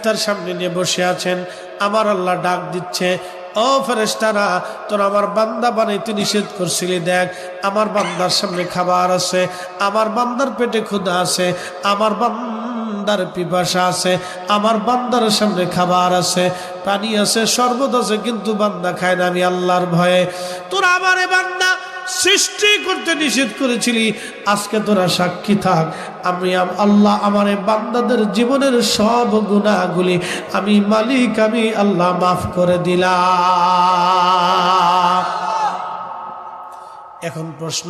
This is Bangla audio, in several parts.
ইফতার সামনে নিয়ে বসে আছেন, আমার আল্লাহ ডাক দিচ্ছে, ও ফেরেশতারা, তোরা আমার বান্দা বানাইতে নিষেধ করছিলি, দেখ আমার বান্দার সামনে খাবার আছে, আমার বান্দার পেটে ক্ষুধা আছে, আমার বান্দার পিপাসা আছে, আমার বান্দার সামনে খাবার আছে, পানি আছে, শরবত আছে, কিন্তু বান্দা খায় না। আমি আল্লাহর ভয়ে তোরা আমারে বান্দা সৃষ্টি করতে নিষেধ করেছিলি, আজকে তোরা সাক্ষী থাক, আমি আল্লাহ আমার বান্দাদের জীবনের সব গুনাহগুলি আমি মালিক, আমি আল্লাহ মাফ করে দিলাম। এখন প্রশ্ন,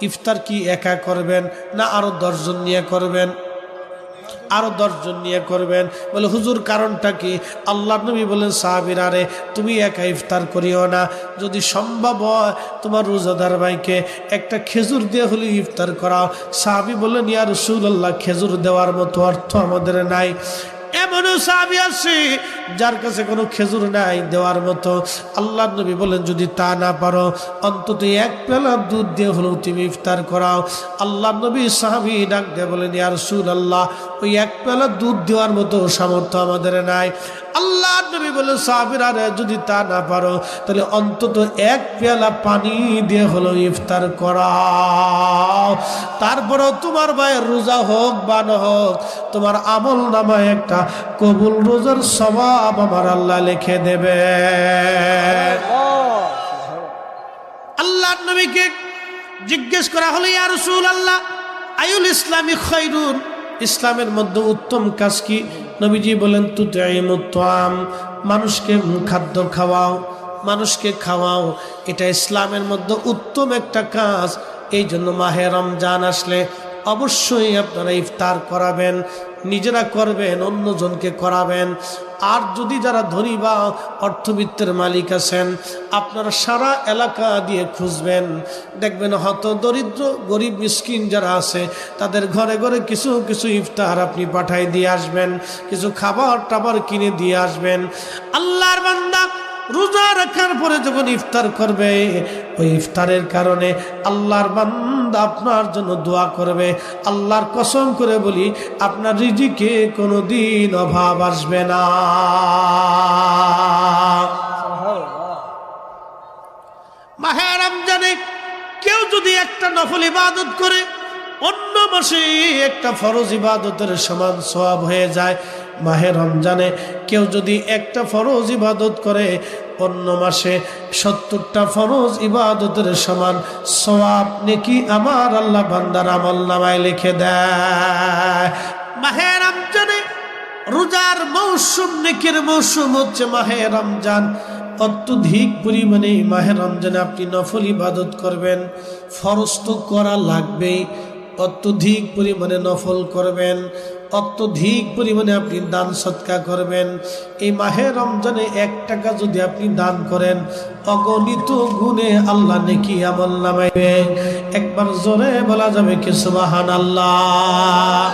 ইফতার কি একা করবেন না আরো 10 জন নিয়ে করবেন? আরো 10 জন নিয়ে করবেন। বলে হুজুর কারণটা কি? আল্লাহ নবী বলেন, সাহাবীরা রে তুমি একা ইফতার করিও না, যদি সম্ভব হয় তোমার রোজাদার ভাইকে একটা খেজুর দিয়ে হলে ইফতার করাও। সাহাবী বললেন, ইয়া রাসূলুল্লাহ, খেজুর দেওয়ার মতো অর্থ আমাদের নাই। এমনও সাহাবী আছে যার কাছে কোনো খেজুর নাই দেওয়ার মতো। আল্লাহ নবী বলেন, যদি তা না পারো অন্তত 1 পেলা দুধ দিয়ে হলেও তুমি ইফতার করাও। আল্লাহ নবী সাহাবী ডাক দিয়ে বলেন, ইয়া রাসূলুল্লাহ, ওই 1 পেলা দুধ দেওয়ার মতো সামর্থ্য আমাদের নাই। আল্লাহ নবী বলেন, সাহাবীরা রে যদি তা না পারো তাহলে অন্তত 1 পেয়ালা পানি দিয়ে হলেও ইফতার করাও। তারপরেও তোমার ভাইয়ের রোজা হোক বা না হোক, তোমার আমল নামায় একটা কবুল রোজার সওয়াব আমার আল্লাহ লিখে দেবে। আল্লাহ নবীকে জিজ্ঞেস করা হলো, ইয়া রাসূলুল্লাহ, আইউল ইসলামি খায়রুন, ইসলামের মধ্যে উত্তম কাজ কি? নবীজি বলেন, তুতঈমুত তাআম, মানুষকে খাদ্য খাওয়াও, মানুষকে খাওয়াও, এটা ইসলামের মধ্যে উত্তম একটা কাজ। এই জন্য মাহে রমজান আসলে অবশ্যই আপনারা ইফতার করাবেন, নিজেরা করবেন, অন্যজনকে করাবেন। আর যদি যারা ধনী বা অর্থবিত্তের মালিক আছেন, আপনারা সারা এলাকা দিয়ে খুঁজবেন, দেখবেন হত দরিদ্র গরিব মিসকিন যারা আছে তাদের ঘরে ঘরে কিছু কিছু ইফতার আপনি পাঠাই দিয়ে আসবেন, কিছু খাবার টাবার কিনে দিয়ে আসবেন। আল্লাহর বান্দা রোজা রাখার পরে যখন ইফতার করবে, ওই ইফতারের কারণে আল্লাহর বান্দা আপনার জন্য দোয়া করবে। আল্লাহর কসম করে বলি, আপনার রিজিকে কোনোদিন অভাব আসবে না। মাহে রমজানে কেউ যদি একটা নফল ইবাদত করে, অন্য মাসে একটা ফরজ ইবাদতের সমান সওয়াব হয়ে যায়। মাহে রমজানে কেউ যদি একটা ফরজ ইবাদত করে, অন্য মাসে 70টা ফরজ ইবাদতের সমান সওয়াব নেকি আমার আল্লাহ বান্দার আমলনামায় লিখে দেয়। মাহে রমজানে রোজার মৌসুম, নেকির মৌসুম হচ্ছে মাহে রমজান। অত্যধিক পরিমাণে মাহে রমজানে আপনি নফল ইবাদত করবেন, ফরজ তো করা লাগবেই, অত্যধিক পরিমাণে নফল করবেন, অত্যধিক পরিমাণে আপনি দান সদকা করবেন। এই মাহে রমজানে 1 টাকা যদি আপনি দান করেন, অগণিত গুণে আল্লাহ নেকি আমলনামায় একবার জোরে বলা যাবে কি সুবহানাল্লাহ।